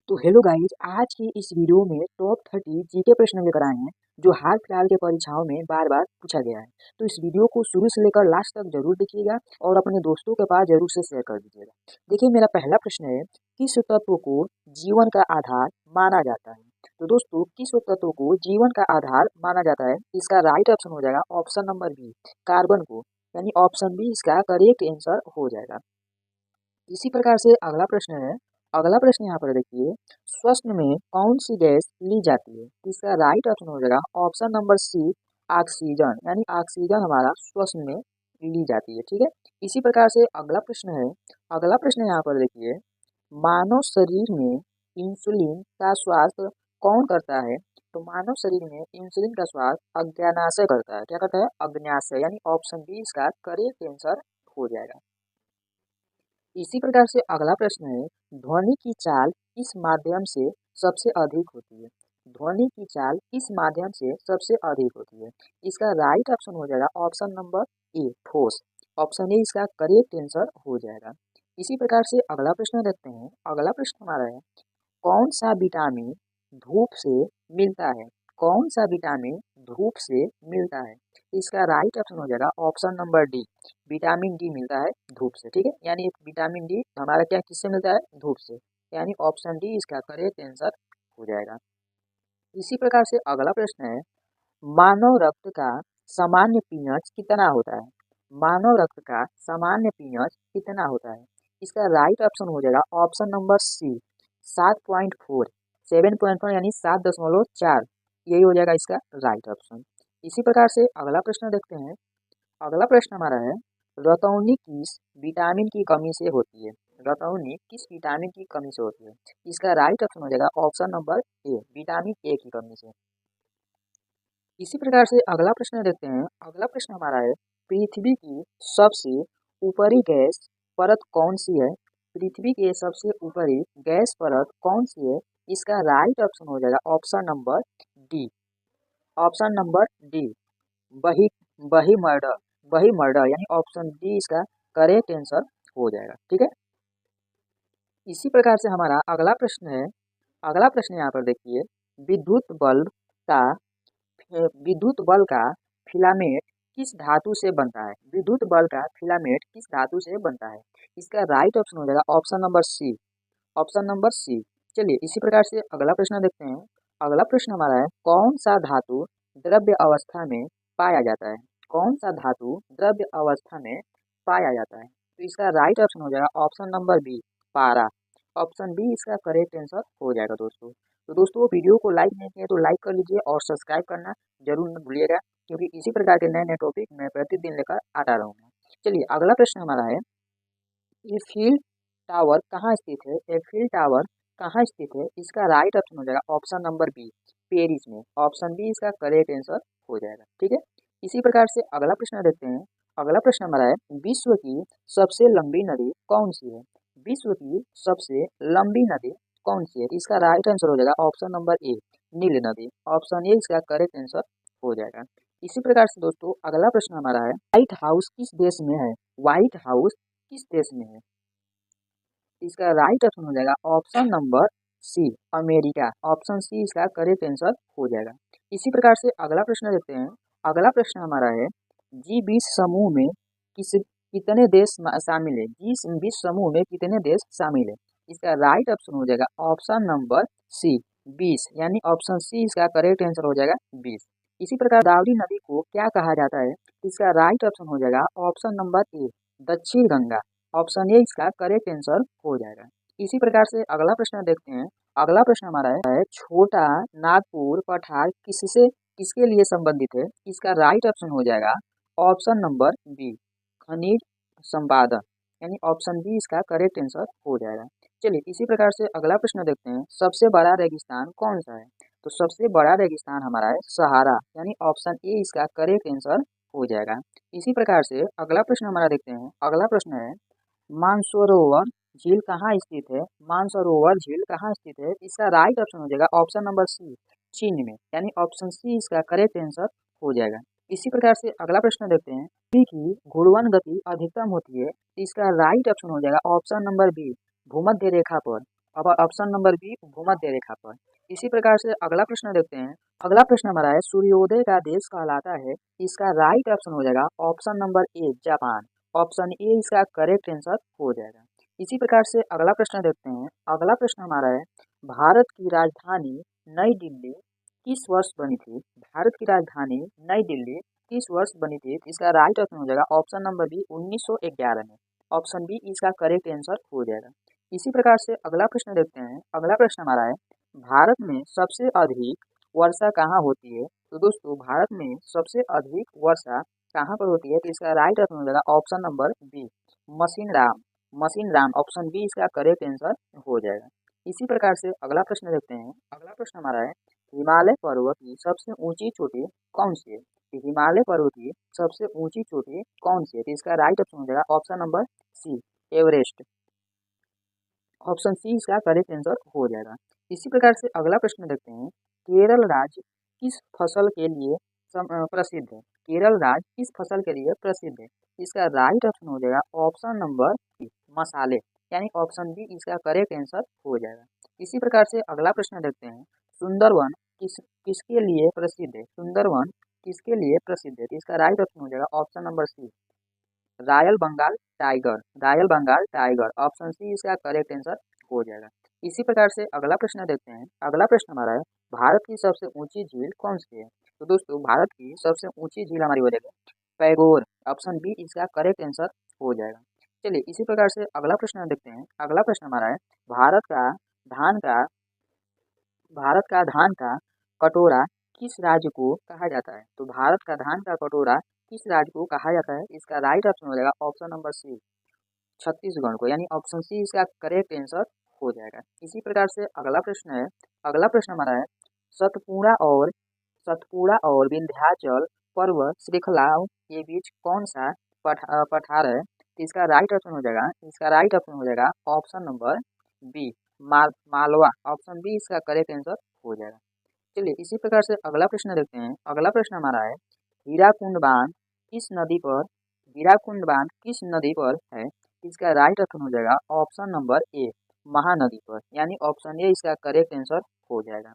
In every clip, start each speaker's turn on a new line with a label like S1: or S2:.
S1: तो hello guys, आज की इस वीडियो में टॉप 30 जीके प्रश्न लेकर आए हैं जो हाल फिलहाल के परीक्षाओं में बार बार पूछा गया है। तो इस वीडियो को शुरू से लेकर लास्ट तक जरूर देखिएगा और अपने दोस्तों के पास जरूर से शेयर कर दीजिएगा। देखिए, मेरा पहला प्रश्न है, किस तत्व को जीवन का आधार माना जाता है? तो दोस्तों, किस तत्व को जीवन का आधार माना जाता है? इसका राइट ऑप्शन हो जाएगा ऑप्शन नंबर बी, कार्बन को, यानी ऑप्शन बी इसका करेक्ट आंसर हो जाएगा। इसी प्रकार से अगला प्रश्न है, अगला प्रश्न यहाँ पर देखिए, श्वसन में कौन सी गैस ली जाती है? इसका राइट ऑप्शन हो जाएगा ऑप्शन नंबर सी, ऑक्सीजन, यानी ऑक्सीजन हमारा श्वसन में ली जाती है। ठीक है। इसी प्रकार से अगला प्रश्न है, अगला प्रश्न यहाँ पर देखिए, मानव शरीर में इंसुलिन का श्वास कौन करता है? तो मानव शरीर में इंसुलिन का श्वास अज्ञानाशय करता है। क्या करता है? अग्न्याशय, यानी ऑप्शन बी इसका करेक्ट आंसर हो जाएगा। इसी प्रकार से अगला प्रश्न है, ध्वनि की चाल किस माध्यम से सबसे अधिक होती है? ध्वनि की चाल किस माध्यम से सबसे अधिक होती है? इसका राइट ऑप्शन हो जाएगा ऑप्शन नंबर ए, ठोस। ऑप्शन ए इसका करेक्ट आंसर हो जाएगा। इसी प्रकार से अगला प्रश्न देखते हैं। अगला प्रश्न हमारा है, कौन सा विटामिन धूप से मिलता है? कौन सा विटामिन धूप से मिलता है? इसका राइट ऑप्शन हो जाएगा option number D, vitamin D मिलता है धूप से। ठीक है, यानी विटामिन डी हमारा क्या किससे मिलता है? धूप से, यानी ऑप्शन डी इसका करेक्ट आंसर हो जाएगा। इसी प्रकार से अगला प्रश्न है, मानव रक्त का सामान्य पीएच कितना होता है? मानव रक्त का सामान्य पीएच कितना होता है? इसका राइट ऑप्शन हो जाएगा ऑप्शन नंबर सी, 7.4, 7.4 यानी 7.4, यही हो जाएगा इसका राइट ऑप्शन। इसी प्रकार से अगला प्रश्न देखते हैं। अगला प्रश्न हमारा है, रतौनी किस विटामिन की कमी से होती है? रतौनी किस विटामिन की कमी से होती है? इसका राइट ऑप्शन हो जाएगा option number A, vitamin A की कमी से। इसी प्रकार से अगला प्रश्न देखते हैं। अगला प्रश्न हमारा है, पृथ्वी की सबसे ऊपरी गैस परत कौन सी है? पृथ्वी के सबसे ऊपरी गैस परत कौन सी है? इसका राइट ऑप्शन हो जाएगा option number D, option number D, बही बही मर्डर, वही मर्डर, यानी ऑप्शन डी इसका करेक्ट आंसर हो जाएगा। ठीक है। इसी प्रकार से हमारा अगला प्रश्न है, अगला प्रश्न यहाँ पर देखिए, विद्युत बल्ब का विद्युत बल्ब का फिलामेंट किस धातु से बनता है? विद्युत बल्ब का फिलामेंट किस धातु से बनता है? इसका राइट ऑप्शन हो जाएगा option number C, option number C. चलिए, इसी प्रकार से अगला प्रश्न देखते हैं। अगला प्रश्न हमारा है, कौन सा धातु द्रव्य अवस्था में पाया जाता है? कौन सा धातु द्रव्य अवस्था में पाया जाता है? तो इसका राइट ऑप्शन हो जाएगा ऑप्शन नंबर बी, पारा। ऑप्शन बी इसका करेक्ट आंसर हो जाएगा दोस्तों। तो दोस्तों, वीडियो को लाइक नहीं किया तो लाइक कर लीजिए और सब्सक्राइब करना जरूर न भूलिएगा, क्योंकि इसी प्रकार के नए नए टॉपिक मैं प्रतिदिन लेकर आता रहूँगा। चलिए, अगला प्रश्न हमारा है, एफिल टावर कहाँ स्थित है? एफिल टावर कहाँ स्थित है? इसका राइट ऑप्शन हो जाएगा ऑप्शन नंबर बी, पेरिस में। ऑप्शन बी इसका करेक्ट आंसर हो जाएगा। ठीक है। इसी प्रकार से अगला प्रश्न देखते हैं। अगला प्रश्न हमारा है, विश्व की सबसे लंबी नदी कौन सी है? विश्व की सबसे लंबी नदी कौन सी है? इसका राइट आंसर हो जाएगा ऑप्शन नंबर ए, नील नदी। ऑप्शन ए इसका करेक्ट आंसर हो जाएगा। इसी प्रकार से दोस्तों, अगला प्रश्न हमारा है, व्हाइट हाउस किस देश में है? व्हाइट हाउस किस देश में है? इसका राइट ऑप्शन हो जाएगा option number C, America. Option C इसका करेक्ट आंसर हो जाएगा। इसी प्रकार से अगला प्रश्न देखते हैं। अगला प्रश्न हमारा है, जी 20 समूह में कितने देश शामिल है? जी 20 समूह में कितने देश शामिल है? इसका राइट ऑप्शन हो जाएगा ऑप्शन नंबर सी, 20, यानी ऑप्शन सी इसका करेक्ट आंसर हो जाएगा 20। इसी प्रकार गोदावरी नदी को क्या कहा जाता है? इसका राइट ऑप्शन हो जाएगा ऑप्शन नंबर ए, दक्षिण गंगा। ऑप्शन ए इसका करेक्ट आंसर हो जाएगा। इसी प्रकार से अगला प्रश्न देखते हैं। अगला प्रश्न हमारा है, छोटा नागपुर पठार किसके लिए संबंधित है? इसका राइट ऑप्शन हो जाएगा ऑप्शन नंबर बी, खनिज संपादन, यानी ऑप्शन बी इसका करेक्ट आंसर हो जाएगा। चलिए, इसी प्रकार से अगला प्रश्न देखते हैं। सबसे बड़ा रेगिस्तान कौन सा है? तो सबसे बड़ा रेगिस्तान हमारा है सहारा, यानी ऑप्शन ए इसका करेक्ट आंसर हो जाएगा। इसी प्रकार से अगला प्रश्न हमारा देखते हैं। अगला प्रश्न है, मानसरोवर झील कहाँ स्थित है? मानसरोवर झील कहाँ स्थित है? इसका राइट ऑप्शन हो जाएगा ऑप्शन नंबर सी, चीन में, यानी ऑप्शन सी इसका करेक्ट आंसर हो जाएगा। इसी प्रकार से अगला प्रश्न देखते हैं, पृथ्वी की घूर्णन गति अधिकतम होती है? इसका राइट ऑप्शन हो जाएगा ऑप्शन नंबर बी, भूमध्य रेखा पर। अब ऑप्शन नंबर बी भूमध्य रेखा पर। इसी प्रकार से अगला प्रश्न देखते हैं। अगला प्रश्न हमारा है सूर्योदय का देश कहलाता है, इसका राइट ऑप्शन हो जाएगा option number A Japan. Option A इसका करेक्ट आंसर हो जाएगा। इसी प्रकार से अगला प्रश्न देखते हैं। अगला प्रश्न हमारा है भारत की राजधानी नई दिल्ली किस वर्ष बनी थी? भारत की राजधानी नई दिल्ली किस वर्ष बनी थी? इसका राइट ऑप्शन हो जाएगा ऑप्शन नंबर बी 1911 में। ऑप्शन बी इसका करेक्ट आंसर हो जाएगा। इसी प्रकार से अगला प्रश्न देखते हैं। अगला प्रश्न हमारा है भारत में सबसे अधिक वर्षा कहाँ होती है? तो दोस्तों भारत में सबसे अधिक वर्षा कहाँ पर होती है? तो इसका राइट ऑप्शन हो जाएगा option number B Mawsynram. Mawsynram option B इसका करेक्ट आंसर हो जाएगा। इसी प्रकार से अगला प्रश्न देखते हैं। अगला प्रश्न हमारा है हिमालय पर्वत की सबसे ऊंची चोटी कौन सी है? तो हिमालय पर्वत की सबसे ऊंची चोटी कौन सी है? तो इसका राइट ऑप्शन हो जाएगा option number C Everest. Option C इसका करेक्ट आंसर हो जाएगा। इसी प्रकार से अगला प्रश्न देखते हैं। केरल राज्य किस फसल के लिए प्रसिद्ध है? केरल राज्य किस फसल के लिए प्रसिद्ध है? इसका राइट ऑप्शन हो जाएगा ऑप्शन नंबर बी मसाले, यानी ऑप्शन बी इसका करेक्ट आंसर हो जाएगा। इसी प्रकार से अगला प्रश्न देखते हैं। सुंदरवन किसके लिए प्रसिद्ध है? सुंदरवन किसके लिए प्रसिद्ध है? तो इसका राइट ऑप्शन हो जाएगा option number C royal Bengal tiger. Royal Bengal tiger option C इसका करेक्ट आंसर हो जाएगा। इसी प्रकार से अगला प्रश्न देखते हैं। अगला प्रश्न हमारा है भारत की सबसे ऊंची झील कौन सी है? तो दोस्तों भारत की सबसे ऊंची झील हमारी हो जाएगी पैगोर। ऑप्शन बी इसका करेक्ट आंसर हो जाएगा। चलिए इसी प्रकार से अगला प्रश्न देखते हैं। अगला प्रश्न हमारा है भारत का धान का भारत का धान का कटोरा किस राज्य को कहा जाता है? तो भारत का धान का कटोरा किस राज्य को कहा जाता है? इसका राइट ऑप्शन हो जाएगा ऑप्शन नंबर सी छत्तीसगढ़ को, यानी ऑप्शन सी इसका करेक्ट आंसर हो जाएगा। इसी प्रकार से अगला प्रश्न है। अगला प्रश्न हमारा है सतपुड़ा और विंध्याचल पर्वत श्रृंखलाओं के बीच कौन सा पठार है? तो इसका राइट ऑप्शन हो जाएगा option number B Malwa. Option B इसका करेक्ट आंसर हो जाएगा। चलिए इसी प्रकार से अगला प्रश्न देखते हैं। अगला प्रश्न हमारा है हीराकुंड बांध किस नदी पर हीराकुंड बांध किस नदी पर है? इसका राइट ऑप्शन हो जाएगा ऑप्शन नंबर ए महानदी पर, यानी ऑप्शन ए इसका करेक्ट आंसर हो जाएगा।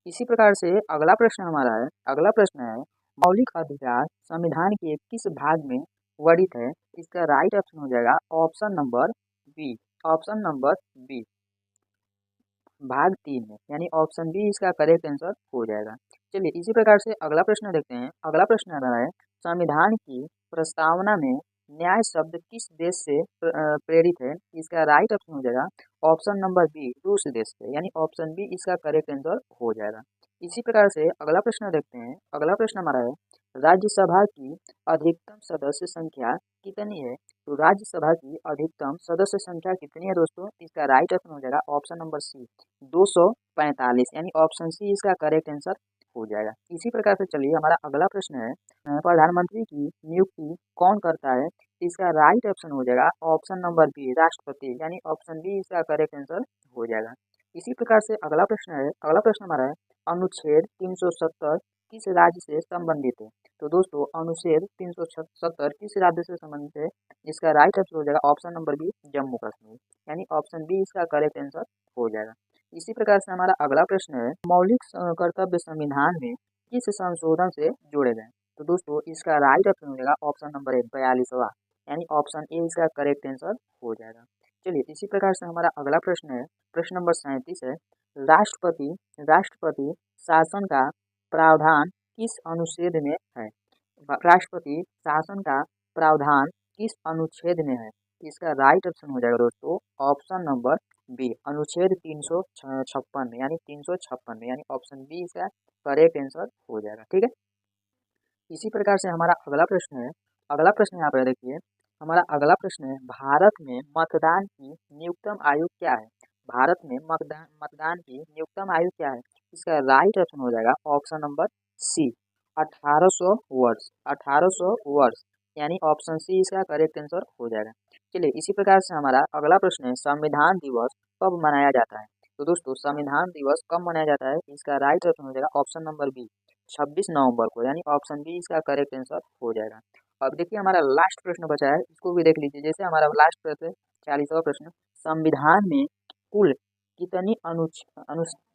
S1: इसी प्रकार से अगला प्रश्न हमारा है। अगला प्रश्न है मौलिक अधिकार संविधान के किस भाग में वर्णित है? इसका राइट ऑप्शन हो जाएगा ऑप्शन नंबर बी भाग 3 में, यानी ऑप्शन बी इसका करेक्ट आंसर हो जाएगा। चलिए इसी प्रकार से अगला प्रश्न देखते हैं। अगला प्रश्न आ रहा है संविधान की प्रस्तावना में न्याय शब्द किस देश से प्रेरित है? इसका राइट ऑप्शन हो जाएगा ऑप्शन नंबर बी रूस देश से, यानी ऑप्शन बी इसका करेक्ट आंसर हो जाएगा। इसी प्रकार से अगला प्रश्न देखते हैं। अगला प्रश्न हमारा है राज्यसभा की अधिकतम सदस्य संख्या कितनी है? तो राज्यसभा की अधिकतम सदस्य संख्या कितनी है दोस्तों? इसका राइट ऑप्शन हो जाएगा ऑप्शन नंबर सी 245, यानी ऑप्शन सी इसका करेक्ट आंसर हो जाएगा। इसी प्रकार से चलिए हमारा अगला प्रश्न है प्रधानमंत्री की नियुक्ति कौन करता है? इसका राइट ऑप्शन हो जाएगा ऑप्शन नंबर बी राष्ट्रपति, यानी ऑप्शन बी इसका करेक्ट आंसर हो जाएगा। इसी प्रकार से अगला प्रश्न है। अगला प्रश्न हमारा है अनुच्छेद 370 किस राज्य से संबंधित है? तो दोस्तों अनुच्छेद 370 किस राज्य से संबंधित है? इसका राइट आंसर हो जाएगा option number B Jammu Kashmir, यानी ऑप्शन बी इसका करेक्ट आंसर हो जाएगा। इसी प्रकार से हमारा अगला प्रश्न है मौलिक कर्तव्य संविधान में किस संशोधन से जोड़े गए? तो दोस्तों इसका राइट ऑप्शन हो जाएगा ऑप्शन नंबर ए 42वां, यानी ऑप्शन ए इसका करेक्ट आंसर हो जाएगा। चलिए इसी प्रकार से हमारा अगला प्रश्न है प्रश्न नंबर 37 है राष्ट्रपति शासन का प्रावधान किस अनुच्छेद में है? राष्ट्रपति शासन का प्रावधान किस अनुच्छेद में है? इसका राइट ऑप्शन हो जाएगा दोस्तों ऑप्शन नंबर बी अनुच्छेद 356 में, यानी 356 में, यानी ऑप्शन बी इसका करेक्ट आंसर हो जाएगा। ठीक है। इसी प्रकार से हमारा अगला प्रश्न है। अगला प्रश्न यहाँ पर देखिए हमारा अगला प्रश्न है भारत में मतदान की न्यूनतम आयु क्या है? भारत में मतदान की न्यूनतम आयु क्या है? इसका राइट ऑप्शन हो जाएगा ऑप्शन नंबर सी 1800 वर्ष। 1800 वर्ष, यानी ऑप्शन सी इसका करेक्ट आंसर हो जाएगा। चलिए इसी प्रकार से हमारा अगला प्रश्न है संविधान दिवस कब मनाया जाता है? तो दोस्तों संविधान दिवस कब मनाया जाता है? इसका राइट ऑप्शन हो जाएगा ऑप्शन नंबर बी 26 नवंबर को, यानी ऑप्शन बी इसका करेक्ट आंसर हो जाएगा। अब देखिए हमारा लास्ट प्रश्न बचा है, इसको भी देख लीजिए। जैसे हमारा लास्ट प्रश्न 40वां प्रश्न संविधान में कुल कितनी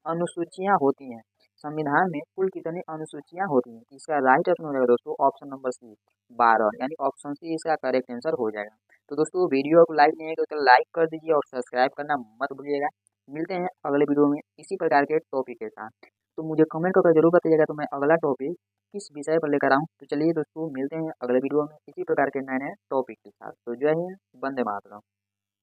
S1: अनुसूचियाँ होती हैं? संविधान में कुल कितनी अनुसूचियाँ होती हैं? इसका राइट ऑप्शन हो जाएगा दोस्तों ऑप्शन नंबर सी 12, यानी ऑप्शन सी इसका करेक्ट आंसर हो जाएगा। तो दोस्तों वीडियो को लाइक नहीं है तो लाइक कर दीजिए और सब्सक्राइब करना मत भूलिएगा। मिलते हैं अगले वीडियो में इसी प्रकार के टॉपिक के साथ। तो मुझे कमेंट करके जरूर बताइएगा तो मैं अगला टॉपिक किस विषय पर लेकर आऊँ। तो चलिए दोस्तों मिलते हैं अगले वीडियो में इसी प्रकार के नए नए टॉपिक के साथ। तो जय हिंद, वंदे मातरम।